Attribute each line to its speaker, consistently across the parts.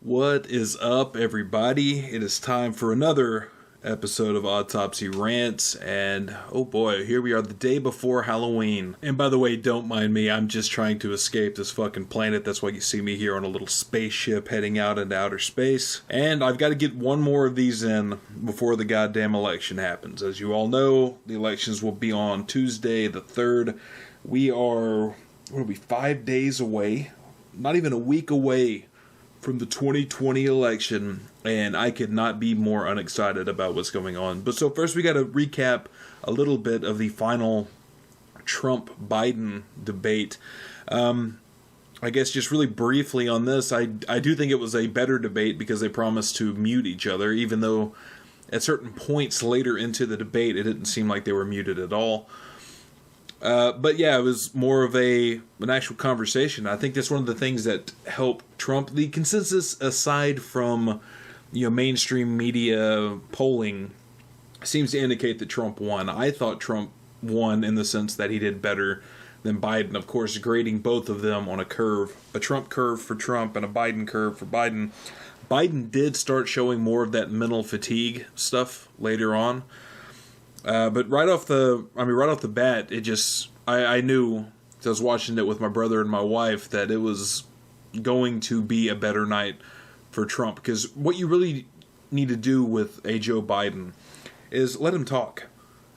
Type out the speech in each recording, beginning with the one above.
Speaker 1: What is up, everybody? It is time for another episode of AutopsyRantz, and oh boy, here we are the day before Halloween. And by the way, don't mind me, I'm just trying to escape this fucking planet. That's why you see me here on a little spaceship heading out into outer space. And I've got to get one more of these in before the goddamn election happens. As you all know, the elections will be on Tuesday the 3rd. We are, 5 days away? Not even a week away from the 2020 election, and I could not be more unexcited about what's going on. But so first we got to recap a little bit of the final Trump-Biden debate. I guess just really briefly on this, I do think it was a better debate because they promised to mute each other, even though at certain points later into the debate it didn't seem like they were muted at all. But yeah, it was more of an actual conversation. I think that's one of the things that helped Trump. The consensus, aside from mainstream media polling, seems to indicate that Trump won. I thought Trump won in the sense that he did better than Biden. Of course, grading both of them on a curve, a Trump curve for Trump and a Biden curve for Biden. Biden did start showing more of that mental fatigue stuff later on. But right off the bat, it just, I knew, as I was watching it with my brother and my wife, that it was going to be a better night for Trump. Because what you really need to do with a Joe Biden is let him talk.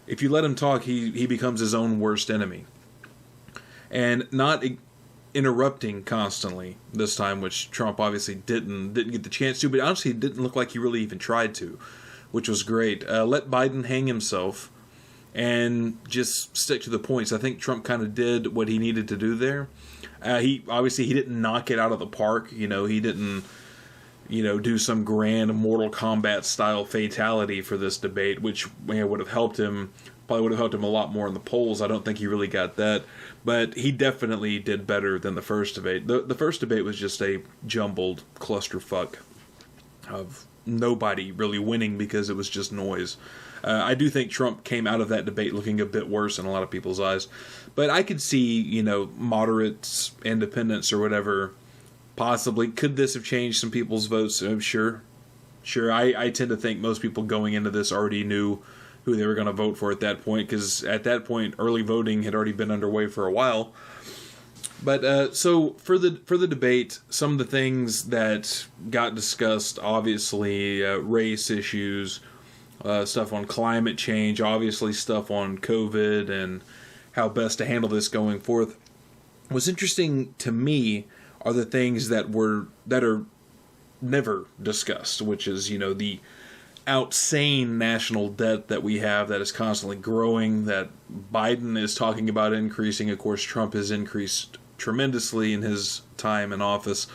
Speaker 1: If you let him talk, he becomes his own worst enemy. And not interrupting constantly this time, which Trump obviously didn't get the chance to, but honestly it didn't look like he really even tried to, which was great. Let Biden hang himself and just stick to the points. I think Trump kind of did what he needed to do there. He didn't knock it out of the park. He didn't, do some grand Mortal Kombat style fatality for this debate, which would have helped him. Probably would have helped him a lot more in the polls. I don't think he really got that. But he definitely did better than the first debate. The first debate was just a jumbled clusterfuck of nobody really winning because it was just noise. I do think Trump came out of that debate looking a bit worse in a lot of people's eyes. But I could see, moderates, independents, or whatever, possibly. Could this have changed some people's votes? Sure. I tend to think most people going into this already knew who they were going to vote for at that point, because at that point, early voting had already been underway for a while. But so for the debate, some of the things that got discussed, obviously race issues, stuff on climate change, obviously stuff on COVID and how best to handle this going forth. What's interesting to me are the things that are never discussed, which is the outsane national debt that we have that is constantly growing, that Biden is talking about increasing. Of course, Trump has increased tremendously in his time in office.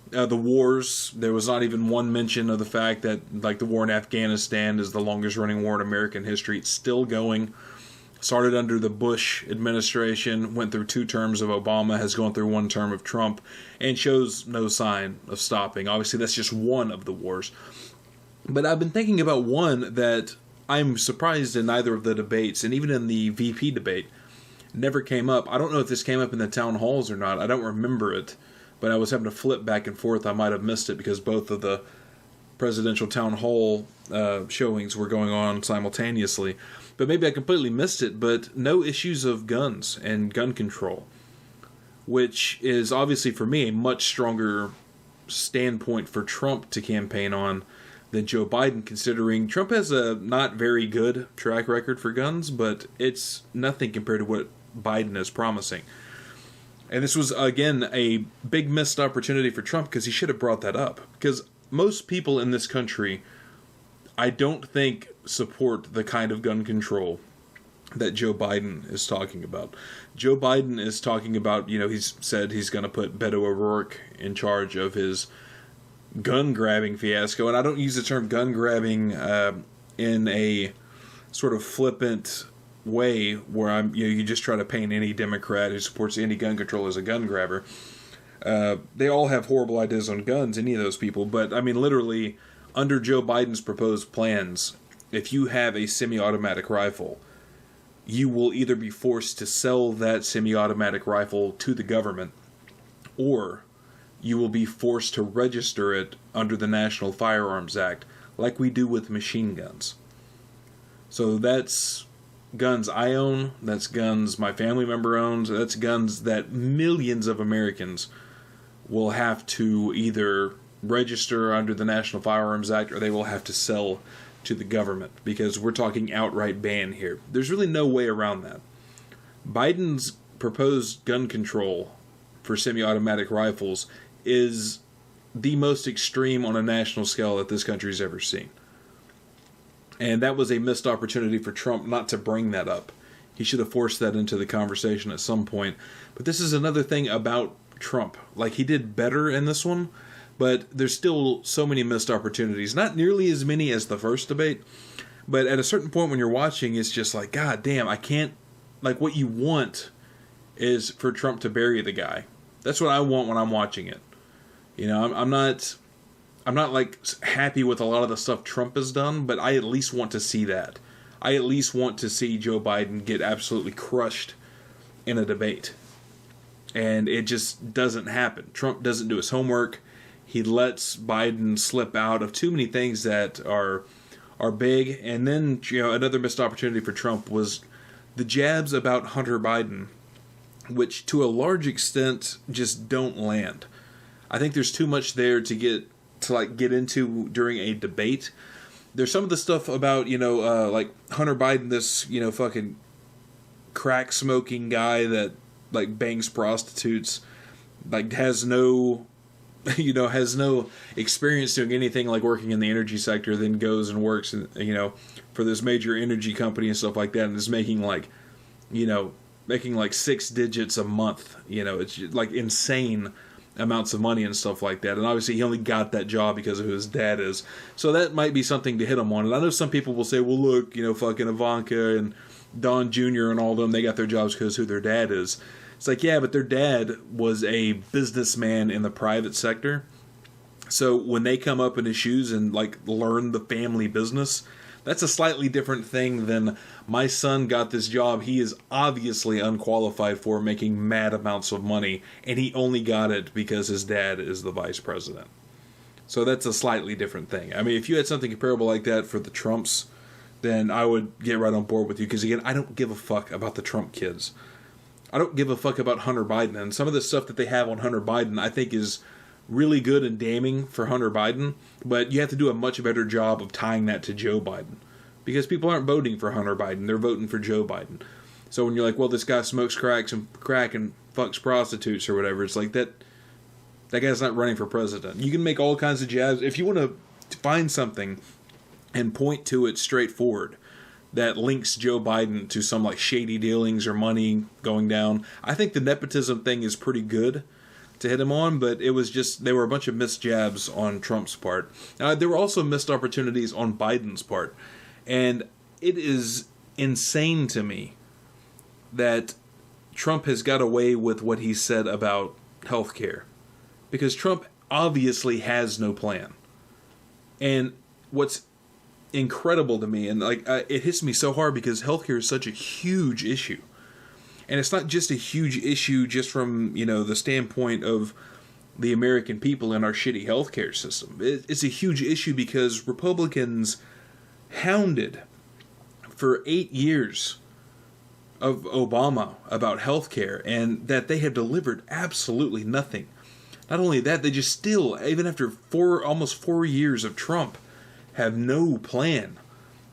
Speaker 1: The wars, there was not even one mention of the fact that, the war in Afghanistan is the longest running war in American history. It's still going. Started under the Bush administration, went through 2 terms of Obama, has gone through 1 term of Trump, and shows no sign of stopping. Obviously, that's just one of the wars. But I've been thinking about one that I'm surprised in neither of the debates, and even in the VP debate, never came up. I don't know if this came up in the town halls or not. I don't remember it, but I was having to flip back and forth. I might have missed it because both of the presidential town hall showings were going on simultaneously. But maybe I completely missed it, but no issues of guns and gun control, which is obviously for me a much stronger standpoint for Trump to campaign on than Joe Biden, considering Trump has a not very good track record for guns, but it's nothing compared to what Biden is promising. And this was, again, a big missed opportunity for Trump because he should have brought that up. Because most people in this country, I don't think, support the kind of gun control that Joe Biden is talking about. Joe Biden is talking about, he's said he's going to put Beto O'Rourke in charge of his gun grabbing fiasco, and I don't use the term gun grabbing in a sort of flippant way where I'm you just try to paint any Democrat who supports any gun control as a gun grabber. They all have horrible ideas on guns, any of those people, but I mean literally under Joe Biden's proposed plans, if you have a semi-automatic rifle, you will either be forced to sell that semi-automatic rifle to the government or you will be forced to register it under the National Firearms Act, like we do with machine guns. So that's guns I own, that's guns my family member owns, that's guns that millions of Americans will have to either register under the National Firearms Act or they will have to sell to the government, because we're talking outright ban here. There's really no way around that. Biden's proposed gun control for semi-automatic rifles is the most extreme on a national scale that this country's ever seen. And that was a missed opportunity for Trump not to bring that up. He should have forced that into the conversation at some point. But this is another thing about Trump. Like, he did better in this one, but there's still so many missed opportunities. Not nearly as many as the first debate, but at a certain point when you're watching, it's just like, God damn, I can't... Like, what you want is for Trump to bury the guy. That's what I want when I'm watching it. You know, I'm not like happy with a lot of the stuff Trump has done, but I at least want to see that. I at least want to see Joe Biden get absolutely crushed in a debate. And it just doesn't happen. Trump doesn't do his homework. He lets Biden slip out of too many things that are big. And then, you know, another missed opportunity for Trump was the jabs about Hunter Biden, which to a large extent just don't land. I think there's too much there to get into during a debate. There's some of the stuff about, like Hunter Biden, this, fucking crack smoking guy that like bangs prostitutes, like has no experience doing anything like working in the energy sector, then goes and works, for this major energy company and stuff like that, and is making like 6 digits a month. It's like insane amounts of money and stuff like that. And obviously he only got that job because of who his dad is. So that might be something to hit him on. And I know some people will say, well, look, fucking Ivanka and Don Jr. and all of them, they got their jobs because who their dad is. It's like, yeah, but their dad was a businessman in the private sector. So when they come up in his shoes and like learn the family business, that's a slightly different thing than my son got this job he is obviously unqualified for, making mad amounts of money, and he only got it because his dad is the vice president. So that's a slightly different thing. I mean, if you had something comparable like that for the Trumps, then I would get right on board with you, because again, I don't give a fuck about the Trump kids. I don't give a fuck about Hunter Biden, and some of the stuff that they have on Hunter Biden I think is really good and damning for Hunter Biden, but you have to do a much better job of tying that to Joe Biden, because people aren't voting for Hunter Biden, they're voting for Joe Biden. So when you're like, well, this guy smokes crack and fucks prostitutes or whatever, it's like that guy's not running for president. You can make all kinds of jabs. If you want to find something and point to it straightforward that links Joe Biden to some like shady dealings or money going down, I think the nepotism thing is pretty good to hit him on, but it was just, there were a bunch of missed jabs on Trump's part. There were also missed opportunities on Biden's part, and it is insane to me that Trump has got away with what he said about healthcare, because Trump obviously has no plan. And what's incredible to me, and like it hits me so hard, because healthcare is such a huge issue. And it's not just a huge issue just from, the standpoint of the American people and our shitty healthcare system. It's a huge issue because Republicans hounded for 8 years of Obama about healthcare, and that they have delivered absolutely nothing. Not only that, they just still, even after almost 4 years of Trump, have no plan.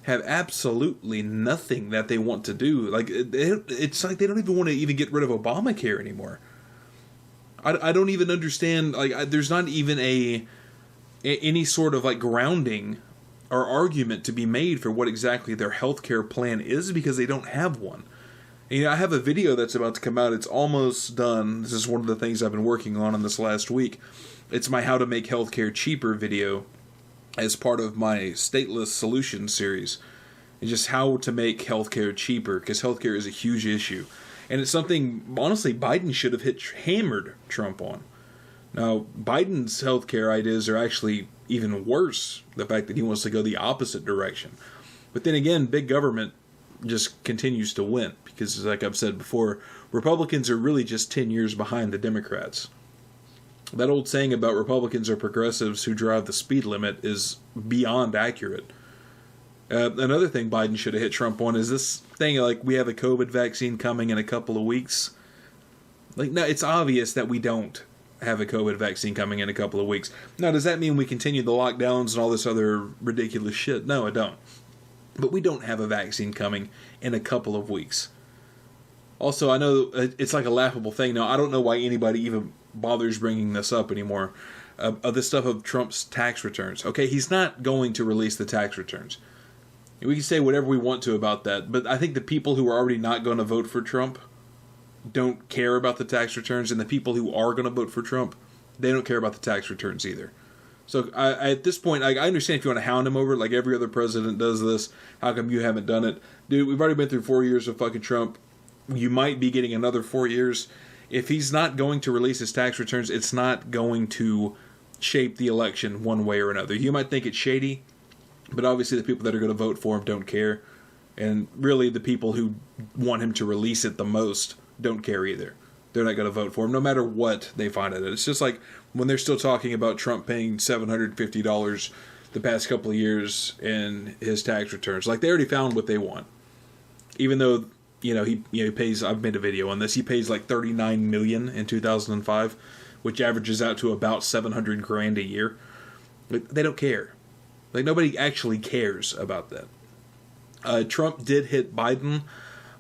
Speaker 1: Have absolutely nothing that they want to do. Like, it's like they don't even want to even get rid of Obamacare anymore. I don't even understand. Like, there's not even any sort of like grounding or argument to be made for what exactly their healthcare plan is, because they don't have one. And, I have a video that's about to come out. It's almost done. This is one of the things I've been working on in this last week. It's my How to Make Healthcare Cheaper video, as part of my Stateless Solutions series. And just how to make healthcare cheaper, because healthcare is a huge issue. And it's something, honestly, Biden should have hammered Trump on. Now, Biden's healthcare ideas are actually even worse, the fact that he wants to go the opposite direction. But then again, big government just continues to win, because like I've said before, Republicans are really just 10 years behind the Democrats. That old saying about Republicans are progressives who drive the speed limit is beyond accurate. Another thing Biden should have hit Trump on is this thing, like, we have a COVID vaccine coming in a couple of weeks. Like, no, it's obvious that we don't have a COVID vaccine coming in a couple of weeks. Now, does that mean we continue the lockdowns and all this other ridiculous shit? No, I don't. But we don't have a vaccine coming in a couple of weeks. Also, I know it's like a laughable thing. Now, I don't know why anybody even bothers bringing this up anymore. This stuff of Trump's tax returns. Okay, he's not going to release the tax returns. We can say whatever we want to about that, but I think the people who are already not going to vote for Trump don't care about the tax returns, and the people who are going to vote for Trump, they don't care about the tax returns either. So at this point, I understand if you want to hound him over it, like every other president does this. How come you haven't done it? Dude, we've already been through 4 years of fucking Trump. You might be getting another 4 years. If he's not going to release his tax returns, it's not going to shape the election one way or another. You might think it's shady, but obviously the people that are going to vote for him don't care. And really the people who want him to release it the most don't care either. They're not going to vote for him, no matter what they find in it. It's just like when they're still talking about Trump paying $750 the past couple of years in his tax returns. Like, they already found what they want. Even though, he pays, I've made a video on this, he pays like $39 million in 2005, which averages out to about $700,000 a year. But they don't care. Like, nobody actually cares about that. Trump did hit Biden.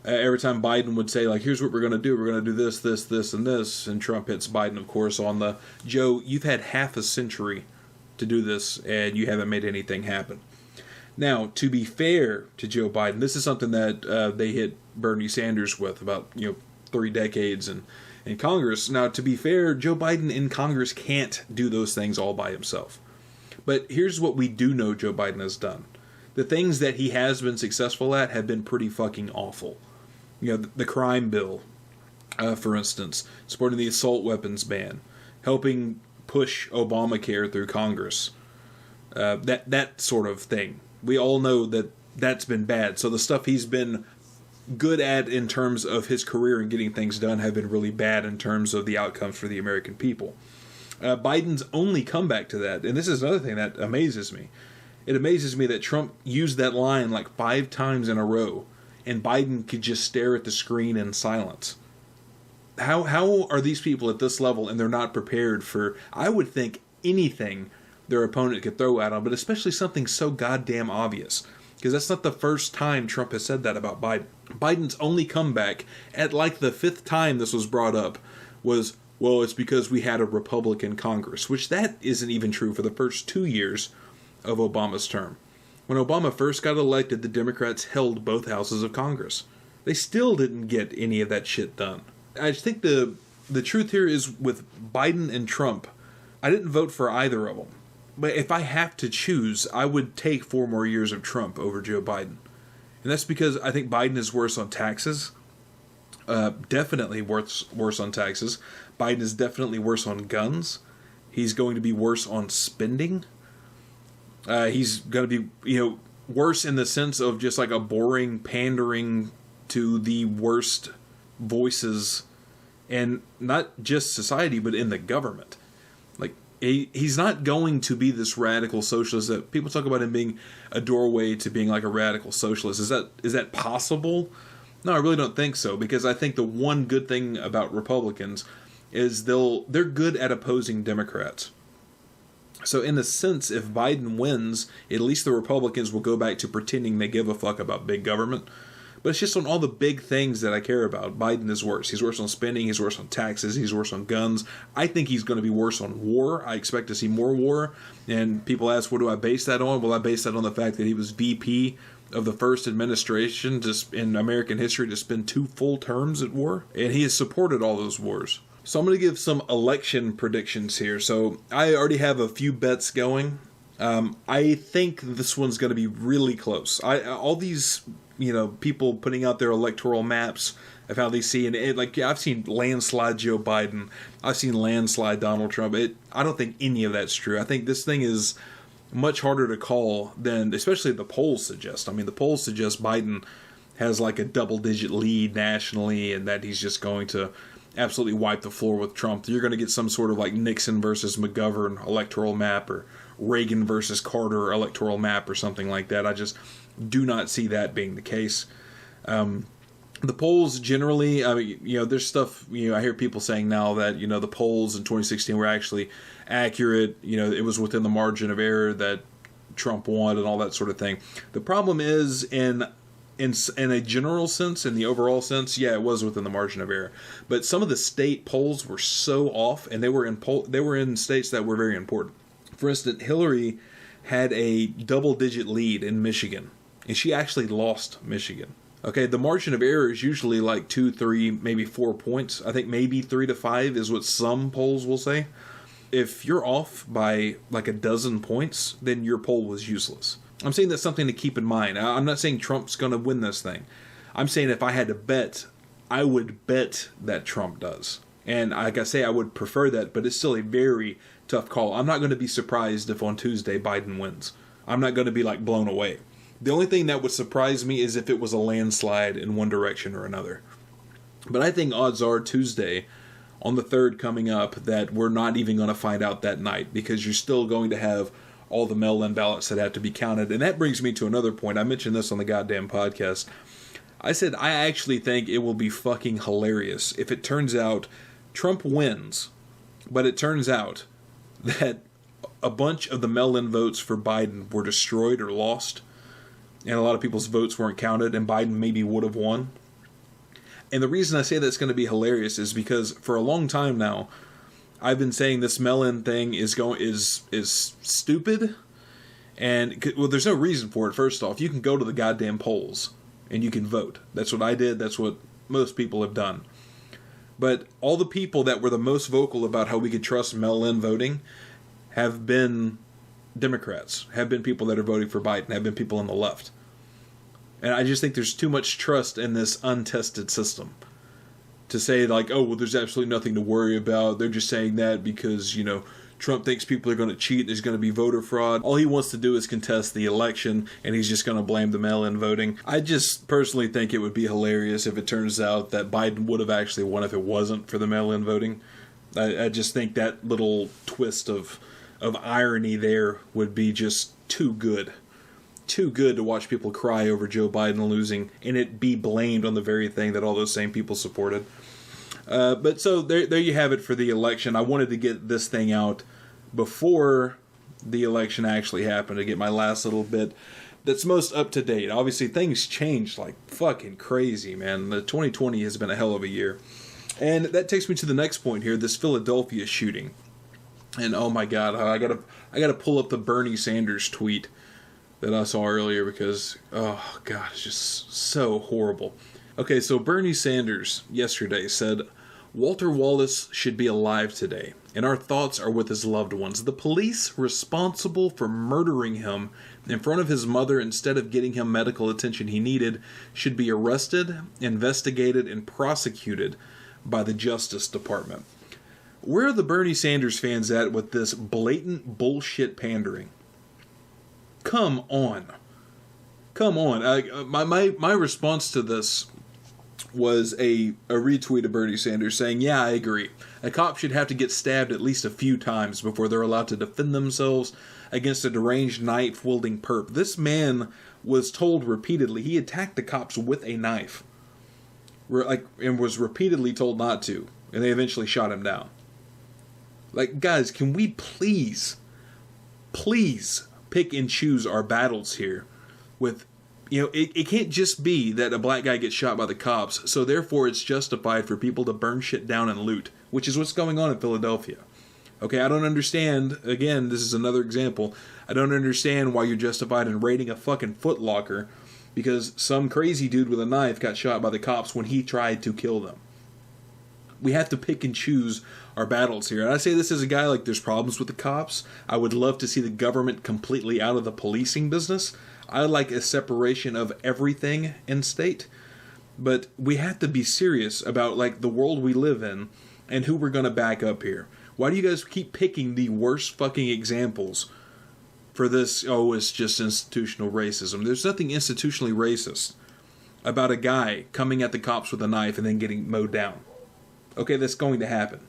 Speaker 1: Every time Biden would say, like, here's what we're going to do. We're going to do this, this, this, and this. And Trump hits Biden, of course, on the, Joe, you've had half a century to do this, and you haven't made anything happen. Now, to be fair to Joe Biden, this is something that they hit Bernie Sanders with about, 3 decades in Congress. Now, to be fair, Joe Biden in Congress can't do those things all by himself. But here's what we do know Joe Biden has done. The things that he has been successful at have been pretty fucking awful. The crime bill, for instance, supporting the assault weapons ban, helping push Obamacare through Congress, that sort of thing. We all know that that's been bad. So the stuff he's been good at in terms of his career and getting things done have been really bad in terms of the outcomes for the American people. Biden's only comeback to that, and this is another thing that amazes me. It amazes me that Trump used that line like 5 times in a row, and Biden could just stare at the screen in silence. How are these people at this level and they're not prepared for, I would think, anything their opponent could throw at them, but especially something so goddamn obvious? Because that's not the first time Trump has said that about Biden. Biden's only comeback, at like the 5th time this was brought up, was, well, it's because we had a Republican Congress, which that isn't even true for the first 2 years of Obama's term. When Obama first got elected, the Democrats held both houses of Congress. They still didn't get any of that shit done. I think the truth here is with Biden and Trump, I didn't vote for either of them. But if I have to choose, I would take 4 more years of Trump over Joe Biden. And that's because I think Biden is worse on taxes. Definitely worse on taxes. Biden is definitely worse on guns. He's going to be worse on spending. He's going to be, worse in the sense of just like a boring pandering to the worst voices, and not just society, but in the government. Like, he's not going to be this radical socialist that people talk about him being a doorway to being like a radical socialist. Is that possible? No, I really don't think so, because I think the one good thing about Republicans is they're good at opposing Democrats. So in a sense, if Biden wins, at least the Republicans will go back to pretending they give a fuck about big government. But it's just on all the big things that I care about, Biden is worse. He's worse on spending, he's worse on taxes, he's worse on guns. I think he's going to be worse on war. I expect to see more war. And people ask, what do I base that on? Well, I base that on the fact that he was VP of the first administration just in American history to spend 2 full terms at war. And he has supported all those wars. So I'm going to give some election predictions here. So I already have a few bets going. I think this one's going to be really close. All these, people putting out their electoral maps of how they see, and I've seen landslide Joe Biden. I've seen landslide Donald Trump. I don't think any of that's true. I think this thing is much harder to call than, especially the polls suggest. I mean, the polls suggest Biden has like a double-digit lead nationally, and that he's just going to absolutely wipe the floor with Trump. You're going to get some sort of like Nixon versus McGovern electoral map, or Reagan versus Carter electoral map, or something like that. I just do not see that being the case. The polls generally, I mean, there's stuff, I hear people saying now that, the polls in 2016 were actually accurate. It was within the margin of error that Trump won and all that sort of thing. The problem is in a general sense, in the overall sense, yeah, it was within the margin of error. But some of the state polls were so off, and they were in states that were very important. For instance, Hillary had a double-digit lead in Michigan, and she actually lost Michigan. Okay, the margin of error is usually like 2, 3, maybe 4 points. I think maybe 3 to 5 is what some polls will say. If you're off by like a dozen points, then your poll was useless. I'm saying that's something to keep in mind. I'm not saying Trump's going to win this thing. I'm saying if I had to bet, I would bet that Trump does. And like I say, I would prefer that, but it's still a very tough call. I'm not going to be surprised if on Tuesday Biden wins. I'm not going to be like blown away. The only thing that would surprise me is if it was a landslide in one direction or another. But I think odds are Tuesday, on the 3rd coming up, that we're not even going to find out that night, because you're still going to have all the mail-in ballots that have to be counted. And that brings me to another point. I mentioned this on the goddamn podcast. I said I actually think it will be fucking hilarious if it turns out Trump wins, but it turns out that a bunch of the mail-in votes for Biden were destroyed or lost, and a lot of people's votes weren't counted, and Biden maybe would have won. And the reason I say that's going to be hilarious is because for a long time now, I've been saying this mail-in thing is stupid, and well, there's no reason for it. First off, you can go to the goddamn polls and you can vote. That's what I did. That's what most people have done. But all the people that were the most vocal about how we could trust mail-in voting have been Democrats, have been people that are voting for Biden, have been people on the left. And I just think there's too much trust in this untested system to say like, oh, well, there's absolutely nothing to worry about. They're just saying that because, Trump thinks people are going to cheat. There's going to be voter fraud. All he wants to do is contest the election, and he's just going to blame the mail-in voting. I just personally think it would be hilarious if it turns out that Biden would have actually won if it wasn't for the mail-in voting. I just think that little twist of irony there would be just too good. Too good to watch people cry over Joe Biden losing and it be blamed on the very thing that all those same people supported. But so there you have it for the election. I wanted to get this thing out before the election actually happened, to get my last little bit that's most up to date. Obviously, things changed like fucking crazy, man. The 2020 has been a hell of a year. And that takes me to the next point here, this Philadelphia shooting. And oh my God, I gotta pull up the Bernie Sanders tweet that I saw earlier because, oh God, it's just so horrible. Okay, so Bernie Sanders yesterday said, Walter Wallace should be alive today, and our thoughts are with his loved ones. The police responsible for murdering him in front of his mother instead of getting him medical attention he needed should be arrested, investigated, and prosecuted by the Justice Department. Where are the Bernie Sanders fans at with this blatant bullshit pandering? Come on. Come on. My response to this was a retweet of Bernie Sanders saying, yeah, I agree. A cop should have to get stabbed at least a few times before they're allowed to defend themselves against a deranged knife-wielding perp. This man was told repeatedly he attacked the cops with a knife, and was repeatedly told not to, and they eventually shot him down. Like, guys, can we please pick and choose our battles here with, it can't just be that a black guy gets shot by the cops, so therefore it's justified for people to burn shit down and loot, which is what's going on in Philadelphia. Okay, I don't understand, again, this is another example, I don't understand why you're justified in raiding a fucking Foot Locker because some crazy dude with a knife got shot by the cops when he tried to kill them. We have to pick and choose our battles here. And I say this as a guy, like, there's problems with the cops. I would love to see the government completely out of the policing business. I like a separation of everything in state. But we have to be serious about, like, the world we live in and who we're going to back up here. Why do you guys keep picking the worst fucking examples for this, oh, it's just institutional racism? There's nothing institutionally racist about a guy coming at the cops with a knife and then getting mowed down. Okay, that's going to happen.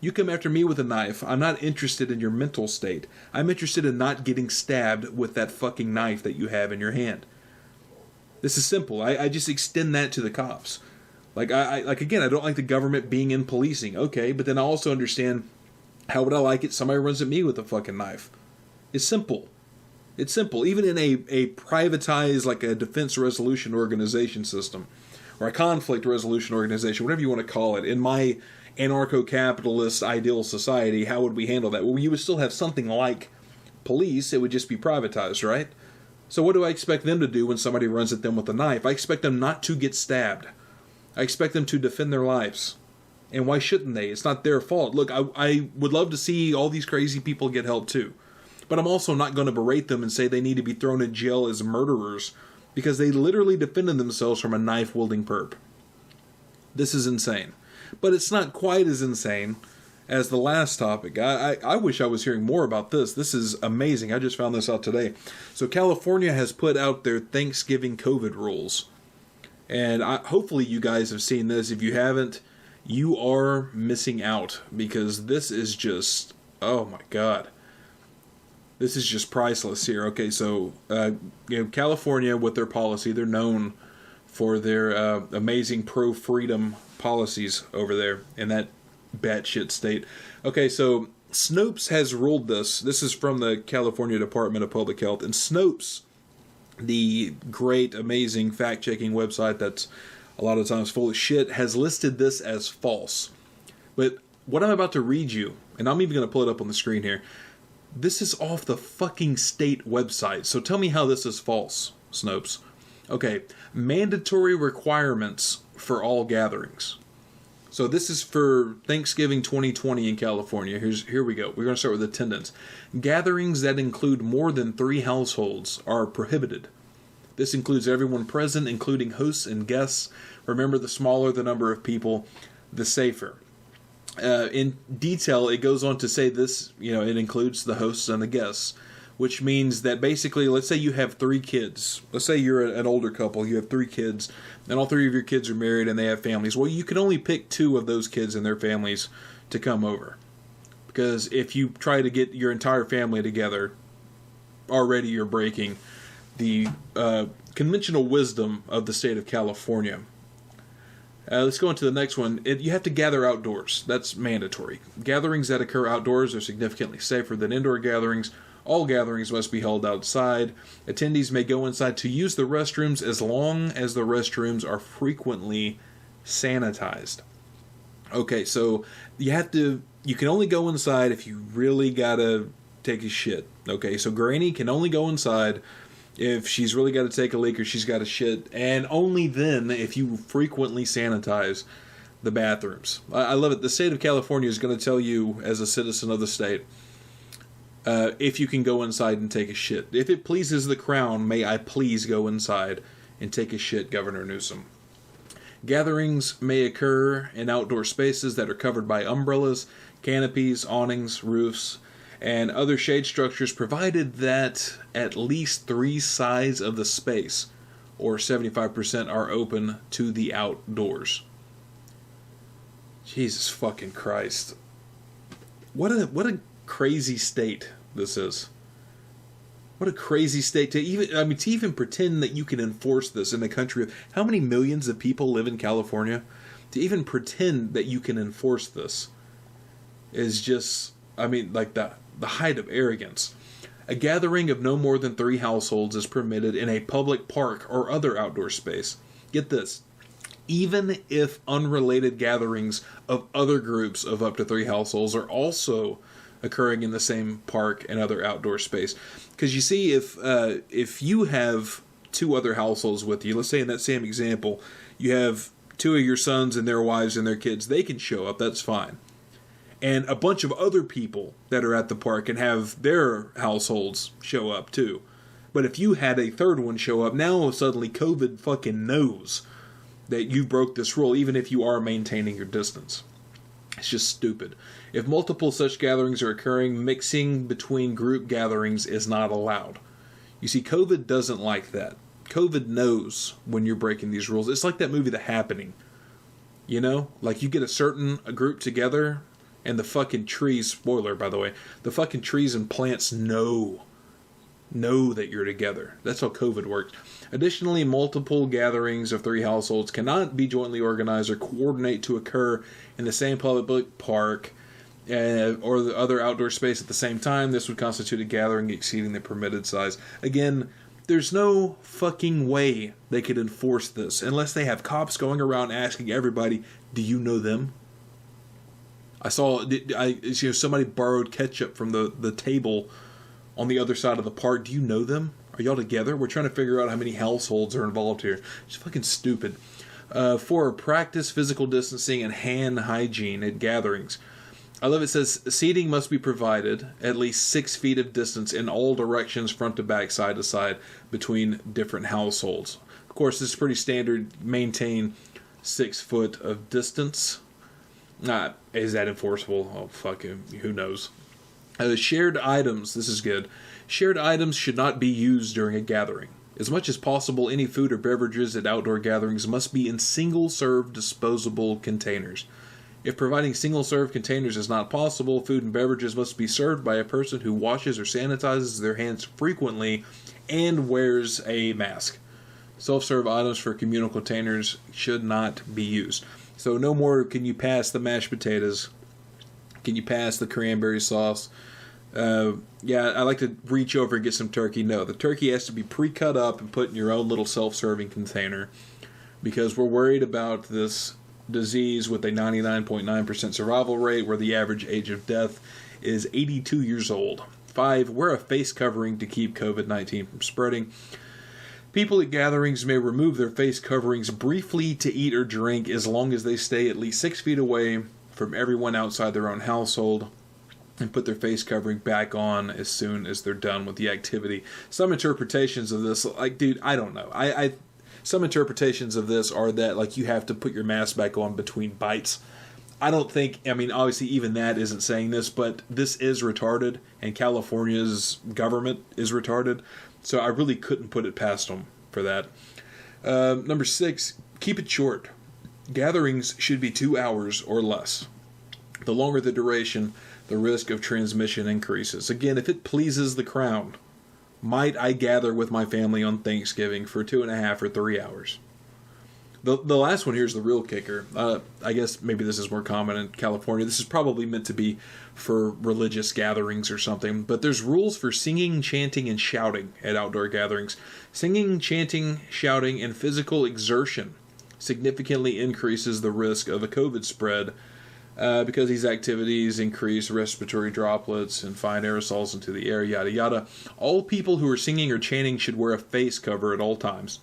Speaker 1: You come after me with a knife, I'm not interested in your mental state. I'm interested in not getting stabbed with that fucking knife that you have in your hand. This is simple. I just extend that to the cops. Again, I don't like the government being in policing. Okay, but then I also understand, how would I like it? Somebody runs at me with a fucking knife. It's simple. It's simple. Even in a privatized, like a defense resolution organization system, or a conflict resolution organization, whatever you want to call it, in my anarcho-capitalist ideal society, how would we handle that? Well, you would still have something like police. It would just be privatized, right? So what do I expect them to do when somebody runs at them with a knife? I expect them not to get stabbed. I expect them to defend their lives. And why shouldn't they? It's not their fault. Look, I would love to see all these crazy people get help too. But I'm also not going to berate them and say they need to be thrown in jail as murderers because they literally defended themselves from a knife-wielding perp. This is insane. But it's not quite as insane as the last topic. I wish I was hearing more about this. This is amazing. I just found this out today. So California has put out their Thanksgiving COVID rules. And hopefully you guys have seen this. If you haven't, you are missing out. Because this is just, oh my God. This is just priceless here. Okay, so California, with their policy, they're known for their amazing pro-freedom policies over there in that batshit state. Okay, so Snopes has ruled this. This is from the California Department of Public Health. And Snopes, the great, amazing fact-checking website that's a lot of times full of shit, has listed this as false. But what I'm about to read you, and I'm even going to pull it up on the screen here, this is off the fucking state website. So tell me how this is false, Snopes. Okay, mandatory requirements for all gatherings. So this is for Thanksgiving 2020 in California. Here we go. We're going to start with attendance. Gatherings that include more than 3 households are prohibited. This includes everyone present, including hosts and guests. Remember, the smaller the number of people, the safer. In detail, it goes on to say this, it includes the hosts and the guests, which means that basically, let's say you have 3 kids. Let's say you're an older couple, you have 3 kids, and all 3 of your kids are married and they have families. Well, you can only pick 2 of those kids and their families to come over. Because if you try to get your entire family together, already you're breaking the conventional wisdom of the state of California. Let's go into the next one. You have to gather outdoors. That's mandatory. Gatherings that occur outdoors are significantly safer than indoor gatherings. All gatherings must be held outside. Attendees may go inside to use the restrooms as long as the restrooms are frequently sanitized. Okay, so you can only go inside if you really gotta take a shit. Okay, so Granny can only go inside if she's really got to take a leak or she's got to shit, and only then if you frequently sanitize the bathrooms. I love it. The state of California is going to tell you, as a citizen of the state, if you can go inside and take a shit. If it pleases the crown, may I please go inside and take a shit, Governor Newsom. Gatherings may occur in outdoor spaces that are covered by umbrellas, canopies, awnings, roofs, and other shade structures, provided that at least 3 sides of the space, or 75%, are open to the outdoors. Jesus fucking Christ. What a crazy state this is. What a crazy state to even pretend that you can enforce this in a country of how many millions of people live in California? To even pretend that you can enforce this is just, the height of arrogance. A gathering of no more than 3 households is permitted in a public park or other outdoor space. Get this. Even if unrelated gatherings of other groups of up to 3 households are also occurring in the same park and other outdoor space. Because you see, if you have 2 other households with you, let's say in that same example, you have 2 of your sons and their wives and their kids, they can show up, that's fine. And a bunch of other people that are at the park can have their households show up too. But if you had a third one show up, now suddenly COVID fucking knows that you broke this rule, even if you are maintaining your distance. It's just stupid. If multiple such gatherings are occurring, mixing between group gatherings is not allowed. You see, COVID doesn't like that. COVID knows when you're breaking these rules. It's like that movie, The Happening. You know? Like, you get a group together, and the fucking trees, spoiler, by the way, the fucking trees and plants know that you're together. That's how COVID works. Additionally, multiple gatherings of 3 households cannot be jointly organized or coordinate to occur in the same public park or the other outdoor space at the same time. This would constitute a gathering exceeding the permitted size. Again, there's no fucking way they could enforce this unless they have cops going around asking everybody, do you know them? I saw somebody borrowed ketchup from the table on the other side of the park. Do you know them? Are y'all together? We're trying to figure out how many households are involved here. It's fucking stupid. 4, practice physical distancing and hand hygiene at gatherings. I love it says seating must be provided at least 6 feet of distance in all directions, front to back, side to side, between different households. Of course, this is pretty standard. Maintain 6 foot of distance. Is that enforceable? Oh, fuck him. Who knows? Shared items. This is good. Shared items should not be used during a gathering. As much as possible, any food or beverages at outdoor gatherings must be in single-serve disposable containers. If providing single-serve containers is not possible, food and beverages must be served by a person who washes or sanitizes their hands frequently and wears a mask. Self-serve items for communal containers should not be used. So no more can you pass the mashed potatoes. Can you pass the cranberry sauce? I like to reach over and get some turkey. No, the turkey has to be pre-cut up and put in your own little self-serving container because we're worried about this disease with a 99.9% survival rate where the average age of death is 82 years old. 5, wear a face covering to keep COVID-19 from spreading. People at gatherings may remove their face coverings briefly to eat or drink as long as they stay at least 6 feet away from everyone outside their own household and put their face covering back on as soon as they're done with the activity. Some interpretations of this, like, dude, I don't know. Some interpretations of this are that, like, you have to put your mask back on between bites. I don't think, obviously even that isn't saying this, but this is retarded, and California's government is retarded, so I really couldn't put it past them for that. Number 6, keep it short. Gatherings should be 2 hours or less. The longer the duration, the risk of transmission increases. Again, if it pleases the crown, might I gather with my family on Thanksgiving for 2.5 or 3 hours? The last one here is the real kicker. I guess maybe this is more common in California. This is probably meant to be for religious gatherings or something. But there's rules for singing, chanting, and shouting at outdoor gatherings. Singing, chanting, shouting, and physical exertion significantly increases the risk of a COVID spread because these activities increase respiratory droplets and fine aerosols into the air, yada yada. All people who are singing or chanting should wear a face cover at all times,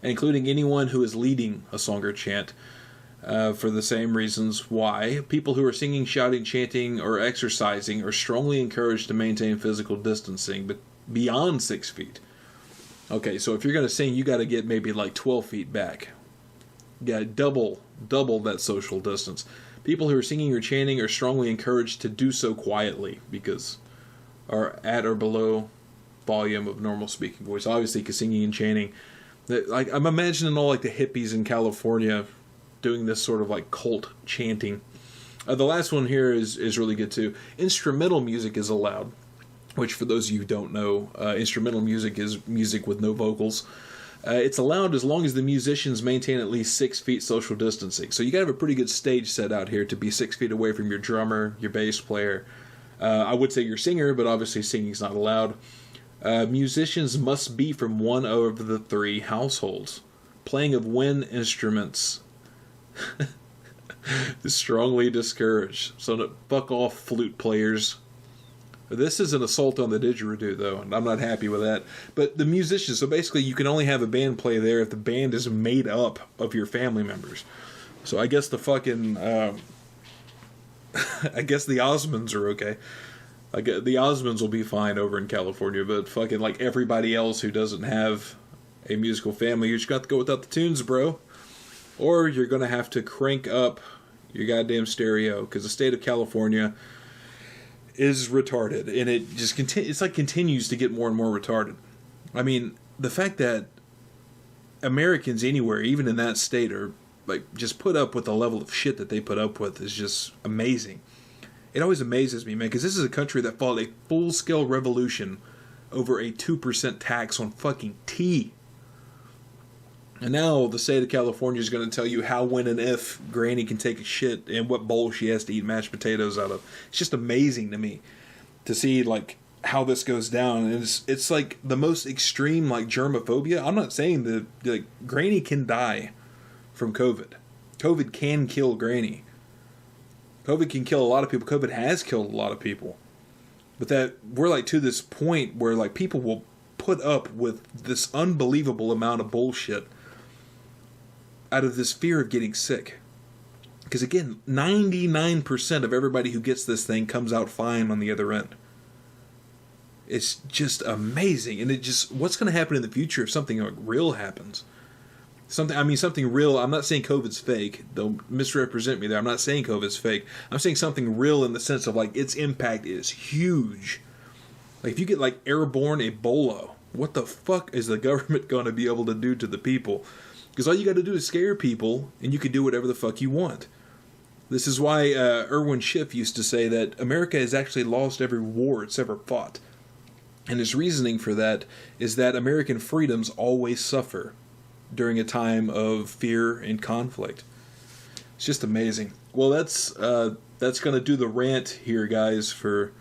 Speaker 1: including anyone who is leading a song or chant, for the same reasons why people who are singing, shouting, chanting, or exercising are strongly encouraged to maintain physical distancing, but beyond 6 feet. Okay, so if you're going to sing, you got to get maybe like 12 feet back. You got to double that social distance. People who are singing or chanting are strongly encouraged to do so quietly because are at or below volume of normal speaking voice. Obviously, because singing and chanting, like I'm imagining all like the hippies in California doing this sort of like cult chanting. The last one here is really good too. Instrumental music is allowed, which for those of you who don't know, instrumental music is music with no vocals. It's allowed as long as the musicians maintain at least 6 feet social distancing. So you got to have a pretty good stage set out here to be 6 feet away from your drummer, your bass player. I would say your singer, but obviously singing's not allowed. Musicians must be from one of the 3 households. Playing of wind instruments is strongly discouraged. So fuck off, flute players. This is an assault on the didgeridoo, though, and I'm not happy with that. But the musicians, so basically you can only have a band play there if the band is made up of your family members. So I guess the fucking, I guess the Osmonds are okay. I guess the Osmonds will be fine over in California, but fucking like everybody else who doesn't have a musical family, you just got to go without the tunes, bro. Or you're going to have to crank up your goddamn stereo, because the state of California is retarded, and it just continues to get more and more retarded. I mean, the fact that Americans anywhere, even in that state, are like just put up with the level of shit that they put up with is just amazing. It always amazes me, man, because this is a country that fought a full-scale revolution over a 2% tax on fucking tea. And now the state of California is going to tell you how, when, and if Granny can take a shit and what bowl she has to eat mashed potatoes out of. It's just amazing to me to see, like, how this goes down. And it's like the most extreme, like, germophobia. I'm not saying that Granny can die from COVID. COVID can kill Granny. COVID can kill a lot of people. COVID has killed a lot of people. But that we're, like, to this point where, like, people will put up with this unbelievable amount of bullshit out of this fear of getting sick. Because again, 99% of everybody who gets this thing comes out fine on the other end. It's just amazing. And what's going to happen in the future if something like real happens? Something real. I'm not saying COVID's fake. Don't misrepresent me there. I'm not saying COVID's fake. I'm saying something real in the sense of, like, its impact is huge. Like, if you get, like, airborne Ebola, what the fuck is the government going to be able to do to the people? Because all you got to do is scare people, and you can do whatever the fuck you want. This is why Erwin Schiff used to say that America has actually lost every war it's ever fought. And his reasoning for that is that American freedoms always suffer during a time of fear and conflict. It's just amazing. Well, that's going to do the rant here, guys, for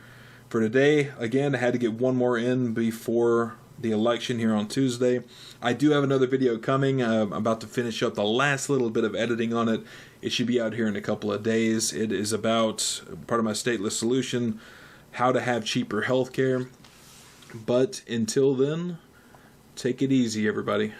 Speaker 1: today. Again, I had to get one more in before the election here on Tuesday. I do have another video coming. I'm about to finish up the last little bit of editing on it. It should be out here in a couple of days. It is about part of my stateless solution, how to have cheaper healthcare. But until then, take it easy, everybody.